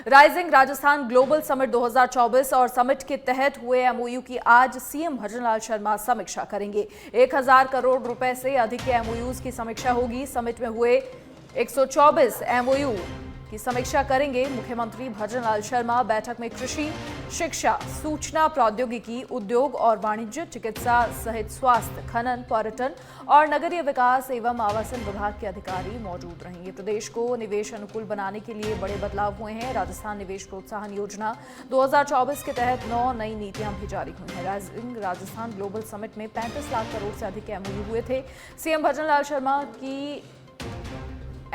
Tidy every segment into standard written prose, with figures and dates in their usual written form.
Rising Rajasthan global summit 2024 और summit के तहत हुए एमओयू की आज सीएम भजनलाल शर्मा समीक्षा करेंगे। 1000 करोड़ रुपए से अधिक के एमओयूज की समीक्षा होगी। समिट में हुए 124 एमओयू की समीक्षा करेंगे मुख्यमंत्री भजनलाल शर्मा। बैठक में कृषि, शिक्षा, सूचना प्रौद्योगिकी, उद्योग और वाणिज्य, चिकित्सा सहित स्वास्थ्य, खनन, पर्यटन और नगरीय विकास एवं आवासन विभाग के अधिकारी मौजूद रहेंगे। प्रदेश को निवेश अनुकूल बनाने के लिए बड़े बदलाव हुए हैं। राजस्थान निवेश प्रोत्साहन योजना 2024 के तहत 9 नई नीतियां भी जारी हुई हैं। राइजिंग राजस्थान ग्लोबल समिट में 35 लाख करोड़ से अधिक के एमओयू हुए थे। सीएम भजनलाल शर्मा की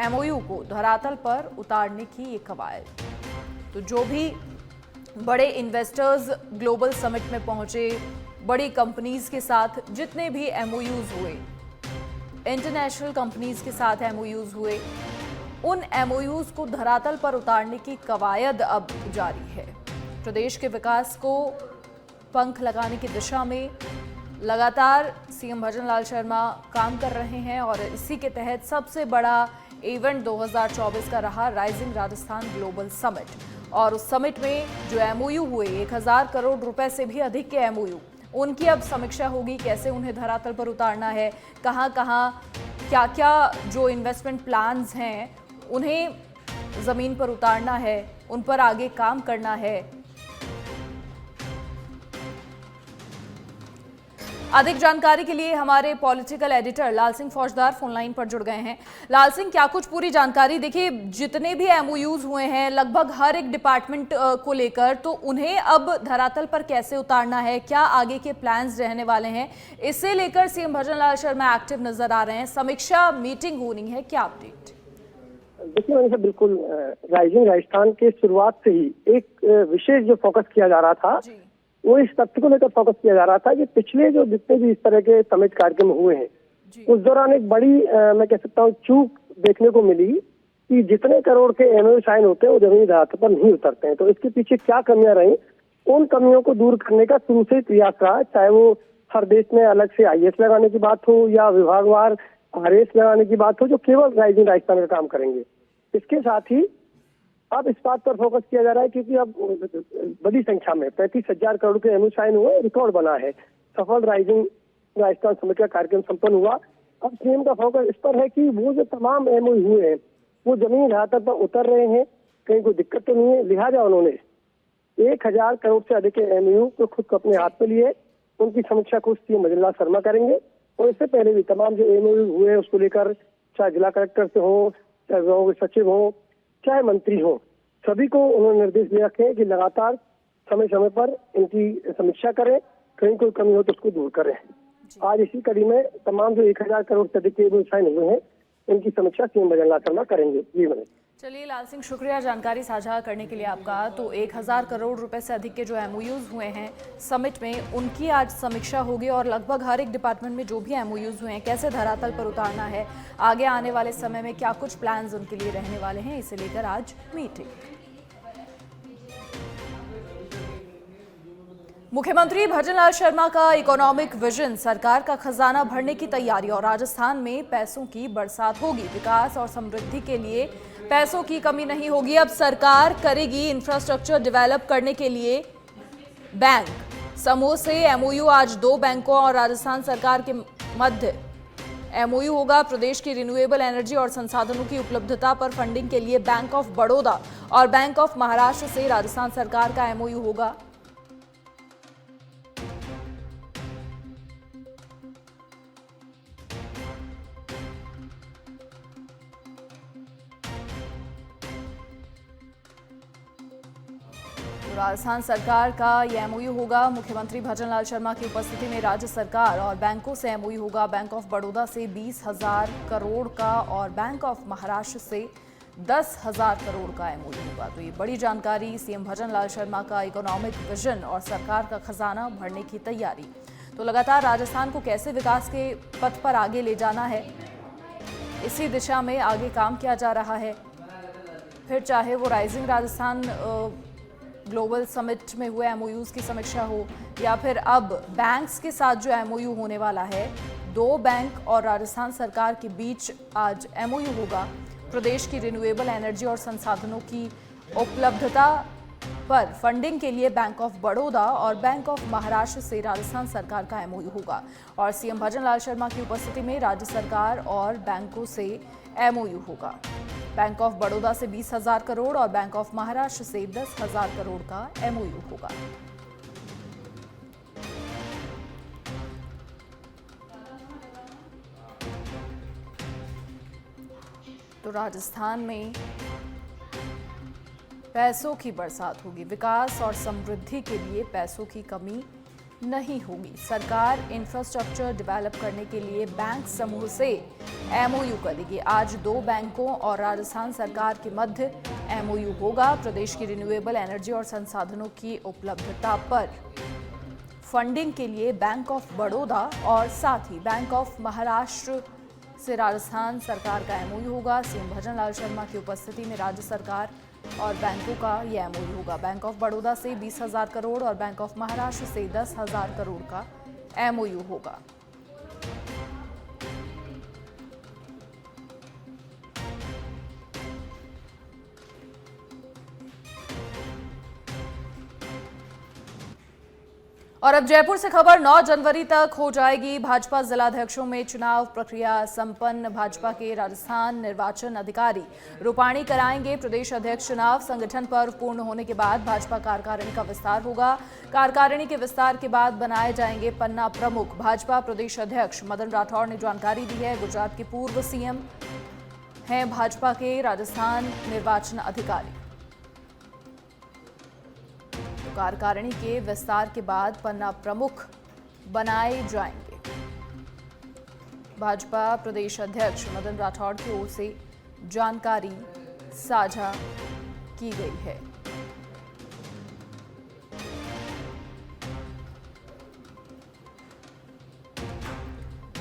एमओयू को धरातल पर उतारने की ये कवायद। तो जो भी बड़े इन्वेस्टर्स ग्लोबल समिट में पहुंचे, बड़ी कंपनीज के साथ जितने भी एमओयूज हुए, इंटरनेशनल कंपनीज के साथ एमओयूज हुए, उन एमओयूज को धरातल पर उतारने की कवायद अब जारी है। प्रदेश के विकास को पंख लगाने की दिशा में लगातार सीएम भजनलाल शर्मा काम कर रहे हैं और इसी के तहत सबसे बड़ा इवेंट 2024 का रहा राइजिंग राजस्थान ग्लोबल समिट। और उस समिट में जो एमओयू हुए 1000 करोड़ रुपए से भी अधिक के एमओयू, उनकी अब समीक्षा होगी। कैसे उन्हें धरातल पर उतारना है, कहां क्या क्या जो इन्वेस्टमेंट प्लान्स हैं उन्हें जमीन पर उतारना है, उन पर आगे काम करना है। अधिक जानकारी के लिए हमारे पॉलिटिकल एडिटर लाल सिंह फौजदार फोन लाइन पर जुड़ गए हैं। लाल सिंह, क्या कुछ पूरी जानकारी? देखिए, जितने भी एमओयूज हुए हैं लगभग हर एक डिपार्टमेंट को लेकर, तो उन्हें अब धरातल पर कैसे उतारना है, क्या आगे के प्लान्स रहने वाले हैं, इसे लेकर सीएम भजनलाल शर्मा एक्टिव नजर आ रहे हैं। समीक्षा मीटिंग होनी है, क्या अपडेट? देखिए मैंने बिल्कुल राइजिंग राजस्थान के शुरुआत से ही एक विशेष जो फोकस किया जा रहा था वो इस तथ्य को लेकर फोकस किया जा रहा था कि पिछले जो जितने भी इस तरह के समिट कार्यक्रम हुए हैं उस दौरान एक बड़ी मैं कह सकता हूँ चूक देखने को मिली कि जितने करोड़ के एमओयू साइन होते हैं वो जमीनी धरातल पर नहीं उतरते हैं। तो इसके पीछे क्या कमियां रही, उन कमियों को दूर करने का शुरू से प्रयास रहा, चाहे वो हर देश में अलग से आईएएस लगाने की बात हो या विभागवार आरएएस लगाने की बात हो, जो केवल राइजिंग राजस्थान का काम करेंगे। इसके साथ ही अब इस बात पर फोकस किया जा रहा है क्योंकि अब बड़ी संख्या में 35,000 करोड़ के एमओयू साइन हुए, रिकॉर्ड बना है। सफल राइजिंग राजस्थान समिट का कार्यक्रम संपन्न हुआ। अब सीएम का फोकस इस पर है कि वो जो तमाम एमओयू हुए हैं वो जमीनी धरातल पर उतर रहे हैं, कहीं कोई दिक्कत तो नहीं है। लिहाजा उन्होंने 1000 करोड़ से अधिक के एमओयू को खुद को अपने हाथ में लिए, उनकी समीक्षा को सीएम भजनलाल शर्मा करेंगे। और इससे पहले भी तमाम जो एमओयू हुए उसको लेकर चाहे जिला कलेक्टर से हो, चाहे विभाग के सचिव हो, चाहे मंत्री हो, सभी को उन्होंने निर्देश दिए रखे कि लगातार समय समय पर इनकी समीक्षा करें, कहीं कोई कमी हो तो उसको दूर करें। आज इसी कड़ी में तमाम जो 1000 करोड़ से अधिक के साइन हुए हैं इनकी समीक्षा सीएम भजनलाल शर्मा करेंगे। जी मैंने चलिए लाल सिंह, शुक्रिया जानकारी साझा करने के लिए आपका। तो 1000 करोड़ रुपए से अधिक के जो एमओयूज हुए हैं समिट में, उनकी आज समीक्षा होगी और लगभग हर एक डिपार्टमेंट में जो भी एमओयूज हुए हैं कैसे धरातल पर उतारना है, आगे आने वाले समय में क्या कुछ प्लान्स उनके लिए रहने वाले हैं, इसे लेकर आज मीटिंग। मुख्यमंत्री भजनलाल शर्मा का इकोनॉमिक विजन, सरकार का खजाना भरने की तैयारी और राजस्थान में पैसों की बरसात होगी। विकास और समृद्धि के लिए पैसों की कमी नहीं होगी। अब सरकार करेगी इंफ्रास्ट्रक्चर डेवलप करने के लिए बैंक समूह से एमओयू। आज 2 बैंकों और राजस्थान सरकार के मध्य एमओयू होगा। प्रदेश की रिन्यूएबल एनर्जी और संसाधनों की उपलब्धता पर फंडिंग के लिए बैंक ऑफ बड़ौदा और बैंक ऑफ महाराष्ट्र से राजस्थान सरकार का एमओयू होगा। राजस्थान सरकार का यह एमओयू होगा। मुख्यमंत्री भजनलाल शर्मा की उपस्थिति में राज्य सरकार और बैंकों से एमओयू होगा। बैंक ऑफ बड़ौदा से 20,000 करोड़ का और बैंक ऑफ महाराष्ट्र से 10,000 करोड़ का एमओयू होगा। तो ये बड़ी जानकारी, सीएम भजनलाल शर्मा का इकोनॉमिक विजन और सरकार का खजाना भरने की तैयारी। तो लगातार राजस्थान को कैसे विकास के पथ पर आगे ले जाना है, इसी दिशा में आगे काम किया जा रहा है। फिर चाहे वो राइजिंग राजस्थान ग्लोबल समिट में हुए एमओयूज की समीक्षा हो या फिर अब बैंक्स के साथ जो एमओयू होने वाला है, 2 बैंक और राजस्थान सरकार के बीच आज एमओयू होगा। प्रदेश की रिन्यूएबल एनर्जी और संसाधनों की उपलब्धता पर फंडिंग के लिए बैंक ऑफ बड़ौदा और बैंक ऑफ महाराष्ट्र से राजस्थान सरकार का एमओयू होगा और सीएम भजनलाल शर्मा की उपस्थिति में राज्य सरकार और बैंकों से एमओयू होगा। बैंक ऑफ बड़ौदा से 20,000 करोड़ और बैंक ऑफ महाराष्ट्र से 10,000 करोड़ का एमओयू होगा। तो राजस्थान में पैसों की बरसात होगी। विकास और समृद्धि के लिए पैसों की कमी नहीं होगी। सरकार इंफ्रास्ट्रक्चर डेवलप करने के लिए बैंक समूह से एमओयू करेगी। आज 2 बैंकों और राजस्थान सरकार के मध्य एमओयू होगा। प्रदेश की रिन्यूएबल एनर्जी और संसाधनों की उपलब्धता पर फंडिंग के लिए बैंक ऑफ बड़ौदा और साथ ही बैंक ऑफ महाराष्ट्र से राजस्थान सरकार का एमओयू होगा। सीएम भजनलाल शर्मा की उपस्थिति में राज्य सरकार और बैंकों का यह एमओयू होगा। बैंक ऑफ बड़ौदा से 20,000 करोड़ और बैंक ऑफ महाराष्ट्र से 10,000 करोड़ का एमओयू होगा। और अब जयपुर से खबर 9 जनवरी तक हो जाएगी भाजपा जिलाध्यक्षों में चुनाव प्रक्रिया संपन्न। भाजपा के राजस्थान निर्वाचन अधिकारी रूपाणी कराएंगे प्रदेश अध्यक्ष चुनाव। संगठन पर्व पूर्ण होने के बाद भाजपा कार्यकारिणी का विस्तार होगा। कार्यकारिणी के विस्तार के बाद बनाए जाएंगे पन्ना प्रमुख। भाजपा प्रदेश अध्यक्ष मदन राठौड़ ने जानकारी दी है। गुजरात के पूर्व सीएम हैं भाजपा के राजस्थान निर्वाचन अधिकारी। कार्यकारिणी के विस्तार के बाद पन्ना प्रमुख बनाए जाएंगे। भाजपा प्रदेश अध्यक्ष मदन राठौड़ की ओर से जानकारी साझा की गई है।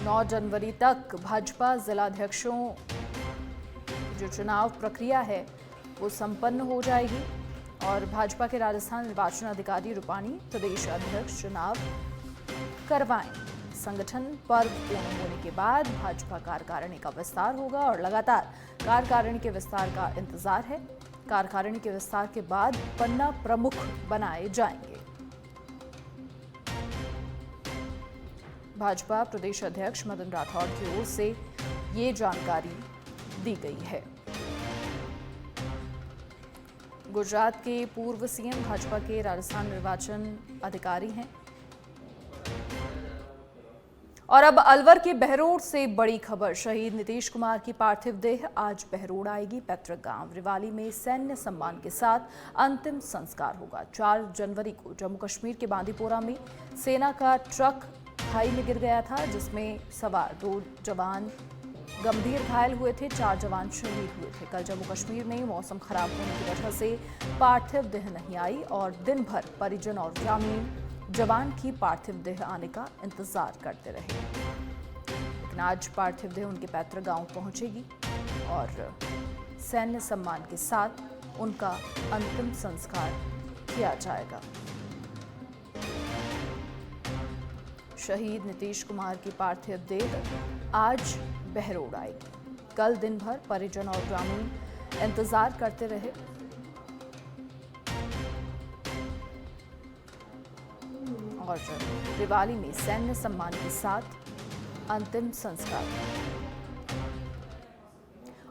नौ जनवरी तक भाजपा जिलाध्यक्षों जो चुनाव प्रक्रिया है वो संपन्न हो जाएगी और भाजपा के राजस्थान निर्वाचन अधिकारी रूपाणी प्रदेश अध्यक्ष चुनाव करवाएं। संगठन पर्व पूर्ण होने के बाद भाजपा कार्यकारिणी का विस्तार होगा और लगातार कार्यकारिणी के विस्तार का इंतजार है। कार्यकारिणी के विस्तार के बाद पन्ना प्रमुख बनाए जाएंगे। भाजपा प्रदेश अध्यक्ष मदन राठौड़ की ओर से ये जानकारी दी गई है। गुजरात के पूर्व सीएम भाजपा के राजस्थान निर्वाचन अधिकारी हैं। और अब अलवर के बहरोड से बड़ी खबर। शहीद नीतीश कुमार की पार्थिव देह आज बहरोड आएगी। पैतृक गांव रिवाली में सैन्य सम्मान के साथ अंतिम संस्कार होगा। 4 जनवरी को जम्मू कश्मीर के बांदीपोरा में सेना का ट्रक खाई में गिर गया था, जिसमें सवार 2 जवान गंभीर घायल हुए थे। 4 जवान शहीद हुए थे। कल जम्मू कश्मीर में मौसम खराब होने की वजह से पार्थिव देह नहीं आई और दिन भर परिजन और ग्रामीण जवान की पार्थिव देह आने का इंतजार करते रहे। लेकिन आज पार्थिव देह उनके पैतृक गांव पहुंचेगी और सैन्य सम्मान के साथ उनका अंतिम संस्कार किया जाएगा। शहीद नीतीश कुमार की पार्थिव देह आज बहरोड आएगी। कल दिन भर परिजन और ग्रामीण इंतजार करते रहे और रिवाली में सैन्य सम्मान के साथ अंतिम संस्कार।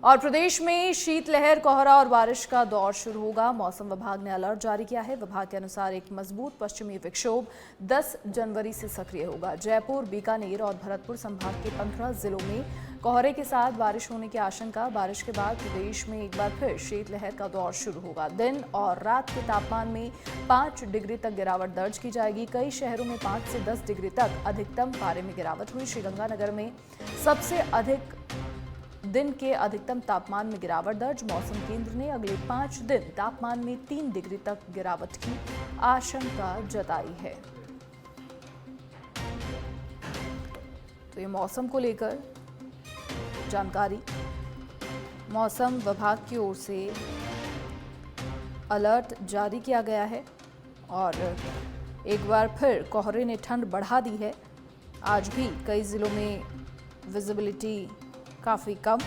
और प्रदेश में शीतलहर, कोहरा और बारिश का दौर शुरू होगा। मौसम विभाग ने अलर्ट जारी किया है। विभाग के अनुसार एक मजबूत पश्चिमी विक्षोभ 10 जनवरी से सक्रिय होगा। जयपुर, बीकानेर और भरतपुर संभाग के 15 जिलों में कोहरे के साथ बारिश होने की आशंका। बारिश के बाद प्रदेश में एक बार फिर शीतलहर का दौर शुरू होगा। दिन और रात के तापमान में 5 डिग्री तक गिरावट दर्ज की जाएगी। कई शहरों में 5 से 10 डिग्री तक अधिकतम पारे में गिरावट हुई। श्रीगंगानगर में सबसे अधिक दिन के अधिकतम तापमान में गिरावट दर्ज। मौसम केंद्र ने अगले 5 दिन तापमान में 3 डिग्री तक गिरावट की आशंका जताई है। तो ये मौसम को लेकर जानकारी मौसम विभाग की ओर से अलर्ट जारी किया गया है और एक बार फिर कोहरे ने ठंड बढ़ा दी है। आज भी कई जिलों में विजिबिलिटी काफ़ी कम।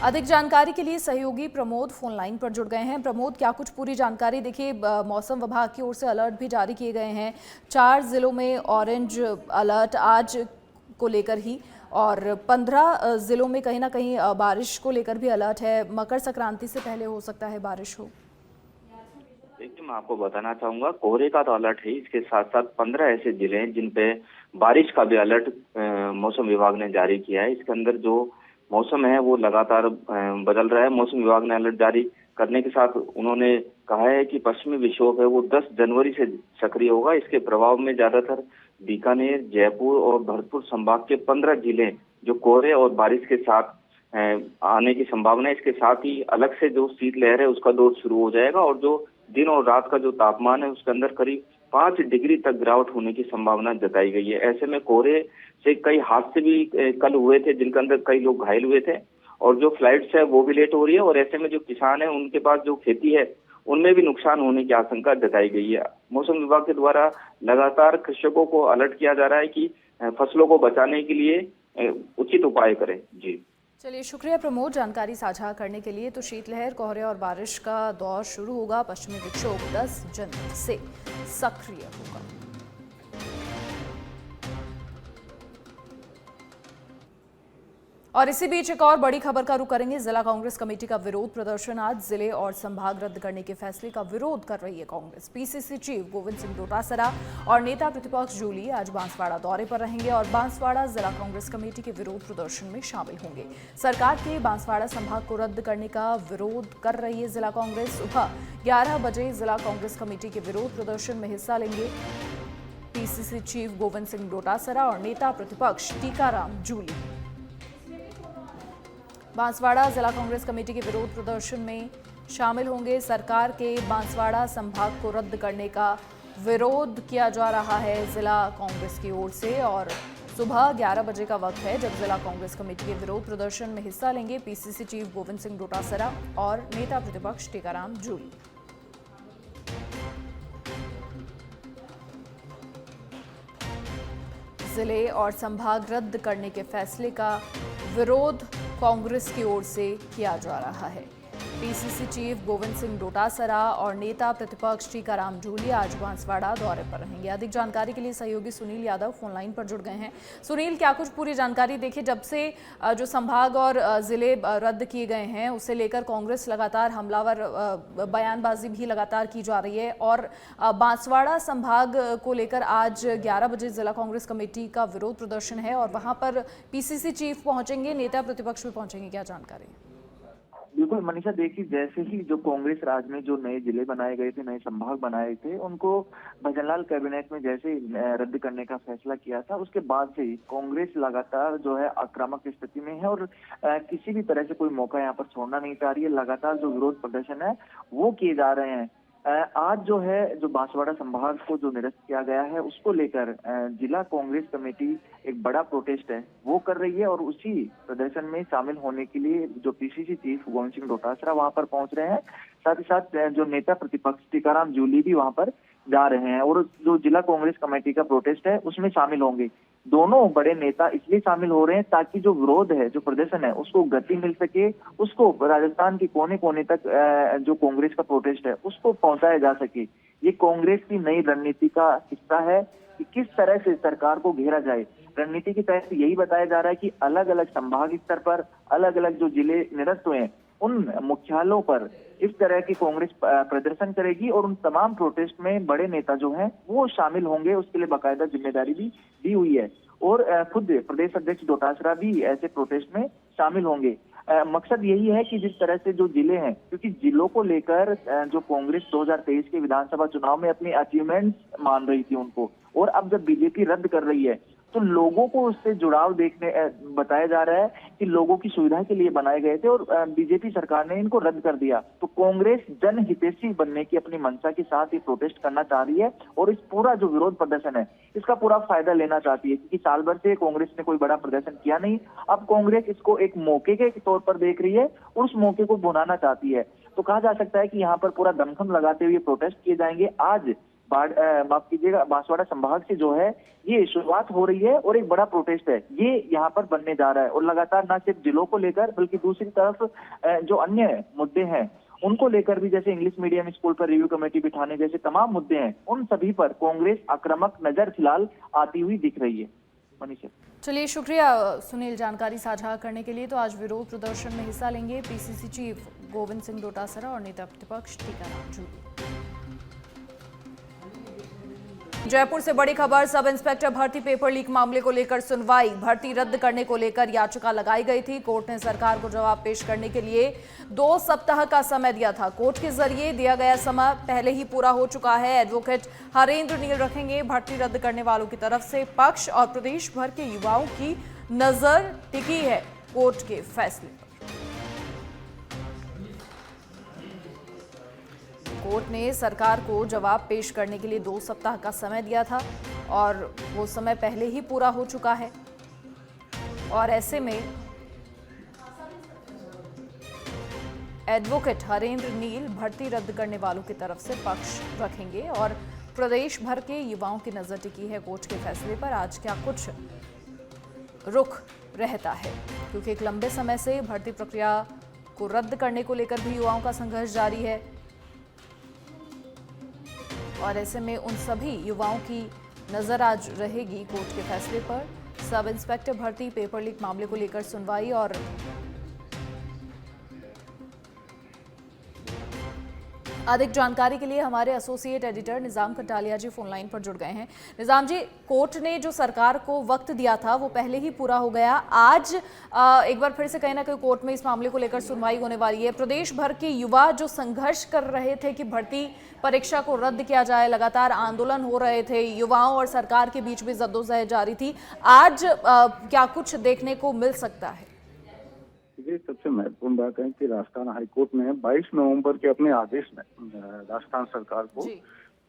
अधिक जानकारी के लिए सहयोगी प्रमोद फोन लाइन पर जुड़ गए हैं। प्रमोद, क्या कुछ पूरी जानकारी? देखिए, मौसम विभाग की ओर से अलर्ट भी जारी किए गए हैं। 4 जिलों में ऑरेंज अलर्ट आज को लेकर ही, और 15 जिलों में कहीं ना कहीं बारिश को लेकर भी अलर्ट है। मकर संक्रांति से पहले हो सकता है बारिश हो। देखिए, मैं आपको बताना चाहूंगा, कोहरे का तो अलर्ट है, इसके साथ साथ 15 ऐसे जिले हैं जिन पे बारिश का भी अलर्ट मौसम विभाग ने जारी किया है। इसके अंदर जो मौसम है वो लगातार बदल रहा है। मौसम विभाग ने अलर्ट जारी करने के साथ उन्होंने कहा है कि पश्चिमी विक्षोभ है वो 10 जनवरी से सक्रिय होगा। इसके प्रभाव में ज्यादातर बीकानेर, जयपुर और भरतपुर संभाग के 15 जिले जो कोहरे और बारिश के साथ आने की संभावना है। इसके साथ ही अलग से जो शीतलहर है उसका दौर शुरू हो जाएगा और जो दिन और रात का जो तापमान है उसके अंदर करीब 5 डिग्री तक गिरावट होने की संभावना जताई गई है। ऐसे में कोहरे से कई हादसे भी कल हुए थे जिनके अंदर कई लोग घायल हुए थे और जो फ्लाइट्स है वो भी लेट हो रही है और ऐसे में जो किसान है उनके पास जो खेती है उनमें भी नुकसान होने की आशंका जताई गई है। मौसम विभाग के द्वारा लगातार कृषकों को अलर्ट किया जा रहा है कि फसलों को बचाने के लिए उचित उपाय करें। जी चलिए, शुक्रिया प्रमोद जानकारी साझा करने के लिए। तो शीतलहर, कोहरे और बारिश का दौर शुरू होगा। पश्चिमी विक्षोभ 10 जनवरी से सक्रिय होगा। और इसी बीच एक और बड़ी खबर का रुख करेंगे। जिला कांग्रेस कमेटी का विरोध प्रदर्शन। आज जिले और संभाग रद्द करने के फैसले का विरोध कर रही है कांग्रेस। पीसीसी चीफ गोविंद सिंह डोटासरा और नेता प्रतिपक्ष जूली आज बांसवाड़ा दौरे पर रहेंगे और बांसवाड़ा जिला कांग्रेस कमेटी के विरोध प्रदर्शन में शामिल होंगे। सरकार के बांसवाड़ा संभाग को रद्द करने का विरोध कर रही है जिला कांग्रेस। सुबह 11 बजे जिला कांग्रेस कमेटी के विरोध प्रदर्शन में हिस्सा लेंगे पीसीसी चीफ गोविंद सिंह डोटासरा और नेता प्रतिपक्ष टीकाराम जूली। बांसवाड़ा जिला कांग्रेस कमेटी के विरोध प्रदर्शन में शामिल होंगे। सरकार के बांसवाड़ा संभाग को रद्द करने का विरोध किया जा रहा है जिला कांग्रेस की ओर से और सुबह 11 बजे का वक्त है जब जिला कांग्रेस कमेटी के विरोध प्रदर्शन में हिस्सा लेंगे पीसीसी चीफ गोविंद सिंह डोटासरा और नेता प्रतिपक्ष टीकाराम जूली। जिले और संभाग रद्द करने के फैसले का विरोध कांग्रेस की ओर से किया जा रहा है। पीसीसी चीफ गोविंद सिंह डोटासरा और नेता प्रतिपक्ष टीकाराम जूली आज बांसवाड़ा दौरे पर रहेंगे। अधिक जानकारी के लिए सहयोगी सुनील यादव फोन लाइन पर जुड़ गए हैं। सुनील, क्या कुछ पूरी जानकारी? देखिए, जब से जो संभाग और जिले रद्द किए गए हैं उसे लेकर कांग्रेस लगातार हमलावर बयानबाजी भी लगातार की जा रही है और बांसवाड़ा संभाग को लेकर आज 11 बजे जिला कांग्रेस कमेटी का विरोध प्रदर्शन है और वहां पर पीसीसी चीफ पहुंचेंगे, नेता प्रतिपक्ष भी पहुंचेंगे। क्या जानकारी? बिल्कुल मनीषा, देखिए जैसे ही जो कांग्रेस राज में जो नए जिले बनाए गए थे, नए संभाग बनाए थे, उनको भजनलाल कैबिनेट में जैसे रद्द करने का फैसला किया था उसके बाद से ही कांग्रेस लगातार जो है आक्रामक स्थिति में है और किसी भी तरह से कोई मौका यहाँ पर छोड़ना नहीं चाह रही है। लगातार जो विरोध प्रदर्शन है वो किए जा रहे हैं। आज जो है जो बांसवाड़ा संभाग को जो निरस्त किया गया है उसको लेकर जिला कांग्रेस कमेटी एक बड़ा प्रोटेस्ट है वो कर रही है और उसी प्रदर्शन में शामिल होने के लिए जो पीसीसी चीफ गोविंद सिंह डोटासरा वहां पर पहुंच रहे हैं। साथ ही साथ जो नेता प्रतिपक्ष टीकाराम जूली भी वहां पर जा रहे हैं और जो जिला कांग्रेस कमेटी का प्रोटेस्ट है उसमें शामिल होंगे। दोनों बड़े नेता इसलिए शामिल हो रहे हैं ताकि जो विरोध है, जो प्रदर्शन है, उसको गति मिल सके, उसको राजस्थान के कोने कोने तक जो कांग्रेस का प्रोटेस्ट है उसको पहुंचाया जा सके। ये कांग्रेस की नई रणनीति का हिस्सा है कि किस तरह से सरकार को घेरा जाए। रणनीति के तहत यही बताया जा रहा है कि अलग अलग संभाग स्तर पर अलग अलग जो जिले निरस्त हुए हैं उन मुख्यालयों पर इस तरह की कांग्रेस प्रदर्शन करेगी और उन तमाम प्रोटेस्ट में बड़े नेता जो हैं वो शामिल होंगे। उसके लिए बाकायदा जिम्मेदारी भी दी हुई है और खुद प्रदेश अध्यक्ष डोटासरा भी ऐसे प्रोटेस्ट में शामिल होंगे। मकसद यही है कि जिस तरह से जो जिले हैं, क्योंकि जिलों को लेकर जो कांग्रेस 2023 के विधानसभा चुनाव में अपनी अचीवमेंट्स मान रही थी उनको, और अब जब बीजेपी रद्द कर रही है तो लोगों को उससे जुड़ाव देखने बताया जा रहा है कि लोगों की सुविधा के लिए बनाए गए थे और बीजेपी सरकार ने इनको रद्द कर दिया। तो कांग्रेस जनहितैषी बनने की अपनी मंशा के साथ ये प्रोटेस्ट करना चाह रही है और इस पूरा जो विरोध प्रदर्शन है इसका पूरा फायदा लेना चाहती है, क्योंकि साल भर से कांग्रेस ने कोई बड़ा प्रदर्शन किया नहीं। अब कांग्रेस इसको एक मौके के तौर पर देख रही है और उस मौके को भुनाना चाहती है। तो कहा जा सकता है कि यहाँ पर पूरा दमखम लगाते हुए प्रोटेस्ट किए जाएंगे। आज माफ कीजिएगा, बांसवाड़ा संभाग से जो है ये शुरुआत हो रही है और एक बड़ा प्रोटेस्ट है ये यहाँ पर बनने जा रहा है। और लगातार न सिर्फ जिलों को लेकर बल्कि दूसरी तरफ जो अन्य मुद्दे हैं उनको लेकर भी, जैसे इंग्लिश मीडियम स्कूल पर रिव्यू कमेटी बिठाने जैसे तमाम मुद्दे हैं, उन सभी पर कांग्रेस आक्रामक नजर फिलहाल आती हुई दिख रही है। मनीषा, चलिए शुक्रिया सुनील जानकारी साझा करने के लिए। तो आज विरोध प्रदर्शन में हिस्सा लेंगे पीसीसी चीफ गोविंद सिंह डोटासरा और नेता प्रतिपक्ष टीकाराम जूली। जयपुर से बड़ी खबर, सब इंस्पेक्टर भर्ती पेपर लीक मामले को लेकर सुनवाई। भर्ती रद्द करने को लेकर याचिका लगाई गई थी। कोर्ट ने सरकार को जवाब पेश करने के लिए 2 सप्ताह का समय दिया था। कोर्ट के जरिए दिया गया समय पहले ही पूरा हो चुका है। एडवोकेट हरेंद्र नील रखेंगे भर्ती रद्द करने वालों की तरफ से पक्ष और प्रदेश भर के युवाओं की नजर टिकी है कोर्ट के फैसले पर। कोर्ट ने सरकार को जवाब पेश करने के लिए 2 सप्ताह का समय दिया था और वो समय पहले ही पूरा हो चुका है। और ऐसे में एडवोकेट हरेंद्र नील भर्ती रद्द करने वालों की तरफ से पक्ष रखेंगे और प्रदेश भर के युवाओं की नजर टिकी है कोर्ट के फैसले पर। आज क्या कुछ रुख रहता है, क्योंकि एक लंबे समय से भर्ती प्रक्रिया को रद्द करने को लेकर भी युवाओं का संघर्ष जारी है और ऐसे में उन सभी युवाओं की नजर आज रहेगी कोर्ट के फैसले पर। सब इंस्पेक्टर भर्ती पेपर लीक मामले को लेकर सुनवाई और अधिक जानकारी के लिए हमारे एसोसिएट एडिटर निजाम कटालिया जी फोन लाइन पर जुड़ गए हैं। निजाम जी, कोर्ट ने जो सरकार को वक्त दिया था वो पहले ही पूरा हो गया। आज एक बार फिर से कहीं ना कहीं कोर्ट में इस मामले को लेकर सुनवाई होने वाली है। प्रदेश भर के युवा जो संघर्ष कर रहे थे कि भर्ती परीक्षा को रद्द किया जाए, लगातार आंदोलन हो रहे थे, युवाओं और सरकार के बीच भी जद्दोजहद जारी थी। आज क्या कुछ देखने को मिल सकता है? ये सबसे महत्वपूर्ण बात है कि राजस्थान हाईकोर्ट ने 22 नवंबर के अपने आदेश में राजस्थान सरकार को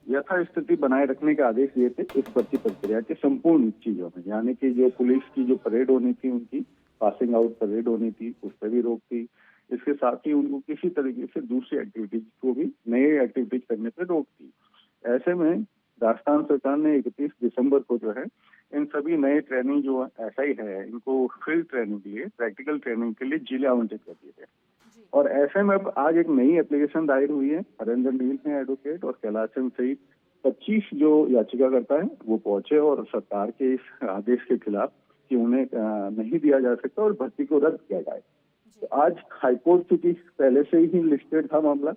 यथास्थिति बनाए रखने के आदेश दिए थे इस भर्ती प्रक्रिया के संपूर्ण चीजों में, यानी कि जो पुलिस की जो परेड होनी थी, उनकी पासिंग आउट परेड होनी थी, उस पर भी रोक थी। इसके साथ ही उनको किसी तरीके से दूसरी एक्टिविटीज को भी, नई एक्टिविटीज करने पर रोक थी। ऐसे में राजस्थान सरकार ने 31 दिसंबर को जो है इन सभी नए ट्रेनिंग जो एसआई है, इनको फील्ड ट्रेनिंग के लिए, प्रैक्टिकल ट्रेनिंग के लिए जिले आवंटित कर दिए थे। और ऐसे में अब आज एक नई एप्लीकेशन दायर हुई है। हरेंद्र नील है एडवोकेट और कैलाश चंद सहित 25 जो याचिकाकर्ता है वो पहुंचे और सरकार के इस आदेश के खिलाफ कि उन्हें नहीं दिया जा सकता और भर्ती को रद्द किया जाए। तो आज हाईकोर्ट चूंकि पहले से ही लिस्टेड था मामला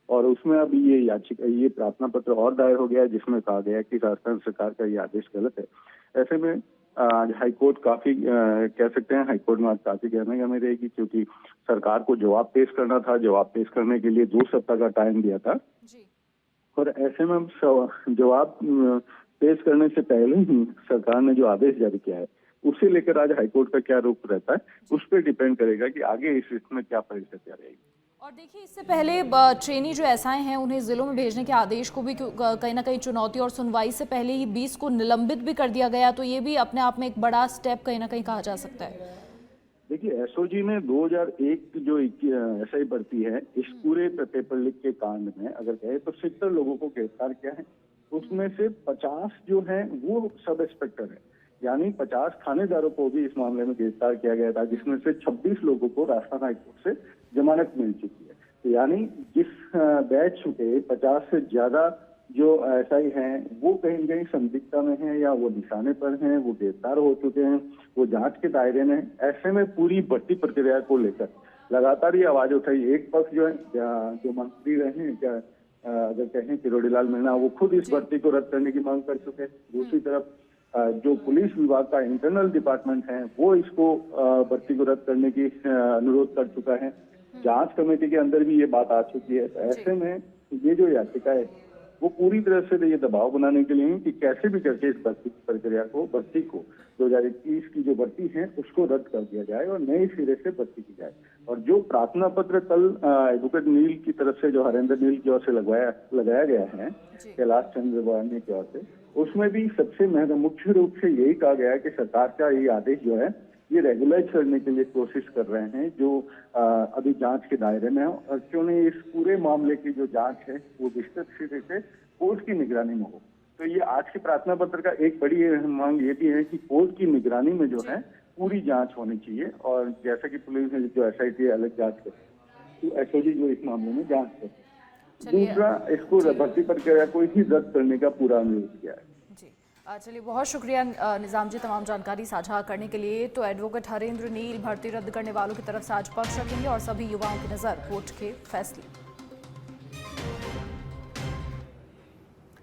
और उसमें अभी ये याचिका, ये प्रार्थना पत्र और दायर हो गया है जिसमें कहा गया है कि राजस्थान सरकार का ये आदेश गलत है। ऐसे में आज हाईकोर्ट काफी कह सकते हैं, हाईकोर्ट में आज काफी गहमे रहेगी, क्योंकि सरकार को जवाब पेश करना था। जवाब पेश करने के लिए 2 सप्ताह का टाइम दिया था और ऐसे में जवाब पेश करने से पहले ही सरकार ने जो आदेश जारी किया है उसे लेकर आज हाईकोर्ट का क्या रुख रहता है, उस पर डिपेंड करेगा कि आगे इसमें क्या परिस्थितियां रहेगी। और देखिए, इससे पहले ट्रेनी जो एसआई हैं उन्हें जिलों में भेजने के आदेश को भी कहीं ना कहीं चुनौती और सुनवाई से पहले ही 20 को निलंबित भी कर दिया गया, तो ये भी अपने आप में एक बड़ा स्टेप कहीं ना कहीं कहा जा सकता है। देखिए, एसओजी ने 2001 जो एसआई भर्ती है, इस पूरे पेपर लीक के कांड में अगर कहे तो 70 लोगों को गिरफ्तार किया है। उसमें से 50 जो है वो सब इंस्पेक्टर है, यानी 50 थानेदारों को भी इस मामले में गिरफ्तार किया गया था, जिसमें से 26 लोगों को राजस्थान हाईकोर्ट से जमानत मिल चुकी है। तो यानी जिस बैच के 50 से ज्यादा जो एसआई हैं वो कहीं न कहीं संदिग्धता में हैं या वो निशाने पर हैं, वो गिरफ्तार हो चुके हैं, वो जांच के दायरे में। ऐसे में पूरी भर्ती प्रक्रिया को लेकर लगातार ये आवाज उठाई। एक पक्ष जो है, जो मंत्री रहे क्या अगर कहें किरोड़ीलाल मीणा, वो खुद इस भर्ती को रद्द करने की मांग कर चुके हैं। दूसरी तरफ जो पुलिस विभाग का इंटरनल डिपार्टमेंट है वो इसको भर्ती को रद्द करने की अनुरोध कर चुका है। जांच कमेटी के अंदर भी ये बात आ चुकी है। तो ऐसे में ये जो याचिका है वो पूरी तरह से ये दबाव बनाने के लिए कि कैसे भी करके इस भर्ती प्रक्रिया को, भर्ती को 2021 की जो भर्ती है उसको रद्द कर दिया जाए और नए सिरे से भर्ती की जाए। और जो प्रार्थना पत्र कल एडवोकेट नील की तरफ से, जो हरेंद्र नील की ओर से लगाया गया है कैलाश चंद्र वानी की ओर से, उसमें भी सबसे मुख्य रूप से यही कहा गया है कि सरकार का ये आदेश जो है ये रेगुलाइज करने के लिए कोशिश कर रहे हैं, जो अभी जांच के दायरे में है। और क्यों नहीं इस पूरे मामले की जो जांच है वो विस्तृत सिरे से कोर्ट की निगरानी में हो। तो ये आज के प्रार्थना पत्र का एक बड़ी मांग ये भी है कि कोर्ट की निगरानी में जो है पूरी जांच होनी चाहिए। और जैसा कि पुलिस ने जो SIT अलग जांच कर, तो SOG जो इस मामले में जांच कर, दूसरा इसको भर्ती प्रक्रिया को ही रद्द करने का पूरा अनुरोध किया है। जी चलिए, बहुत शुक्रिया निजाम जी तमाम जानकारी साझा करने के लिए। तो एडवोकेट हरेंद्र नील भर्ती रद्द करने वालों की तरफ से आज पक्ष रखेंगे और सभी युवाओं की नजर कोर्ट के फैसले।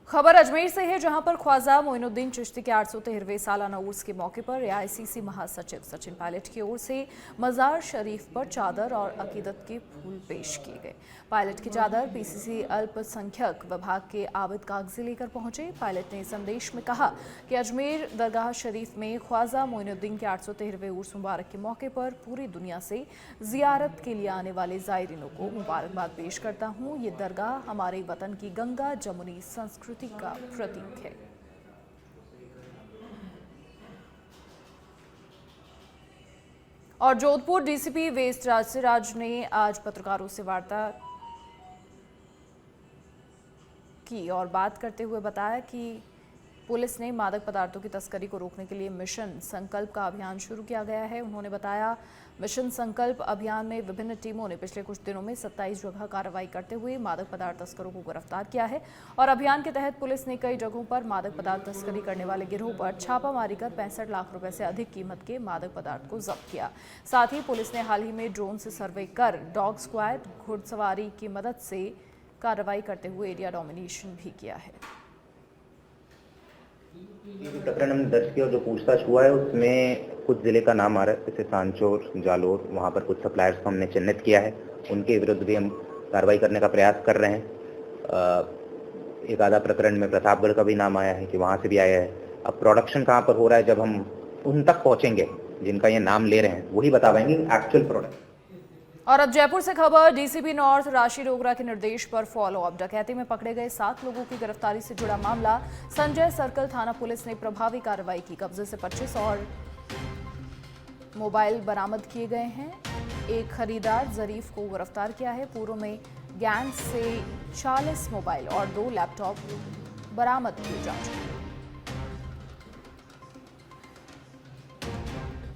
खबर अजमेर से है, जहां पर ख्वाजा मोइनुद्दीन चिश्ती के 813वें सालाना उर्स के मौके पर AICC महासचिव सचिन पायलट की ओर से मजार शरीफ पर चादर और अकीदत के फूल पेश किए गए। पायलट की चादर PCC अल्पसंख्यक विभाग के आबिद कागजी लेकर पहुंचे। पायलट ने संदेश में कहा कि अजमेर दरगाह शरीफ में ख्वाजा मोइनुद्दीन के 813वें उर्स मुबारक के मौके पर पूरी दुनिया से जियारत के लिए आने वाले जायरीनों को मुबारकबाद पेश करता हूँ। ये दरगाह हमारे वतन की गंगा जमुनी संस्कृति का प्रतीक है। और जोधपुर DCP वेस्ट राज ने आज पत्रकारों से वार्ता की और बात करते हुए बताया कि पुलिस ने मादक पदार्थों की तस्करी को रोकने के लिए मिशन संकल्प का अभियान शुरू किया गया है। उन्होंने बताया मिशन संकल्प अभियान में विभिन्न टीमों ने पिछले कुछ दिनों में 27 जगह कार्रवाई करते हुए मादक पदार्थ तस्करों को गिरफ्तार किया है। और अभियान के तहत पुलिस ने कई जगहों पर मादक पदार्थ तस्करी करने वाले गिरोह पर छापामारी कर 65 लाख रुपए से अधिक कीमत के मादक पदार्थ को जब्त किया। साथ ही पुलिस ने हाल ही में ड्रोन से सर्वे कर डॉग स्क्वाड घुड़सवारी की मदद से कार्रवाई करते हुए एरिया डोमिनेशन भी किया है। प्रकरण हमने दर्ज किया और जो पूछताछ हुआ है उसमें कुछ जिले का नाम आ रहा है, जैसे सांचौर, जालोर, वहाँ पर कुछ सप्लायर्स को हमने चिन्हित किया है। उनके विरुद्ध भी हम कार्रवाई करने का प्रयास कर रहे हैं। एक आधा प्रकरण में प्रतापगढ़ का भी नाम आया है कि वहाँ से भी आया है। अब प्रोडक्शन कहाँ पर हो रहा है, जब हम उन तक पहुँचेंगे जिनका ये नाम ले रहे हैं वही बता पाएंगे एक्चुअल प्रोडक्ट। और अब जयपुर से खबर, DCP नॉर्थ राशि डोगरा के निर्देश पर फॉलो अप। डकैती में पकड़े गए 7 लोगों की गिरफ्तारी से जुड़ा मामला। संजय सर्कल थाना पुलिस ने प्रभावी कार्रवाई की। कब्जे से 25 और मोबाइल बरामद किए गए हैं। एक खरीदार जरीफ को गिरफ्तार किया है। पूर्व में गैंग से 40 मोबाइल और 2 लैपटॉप बरामद किए जा चुके हैं।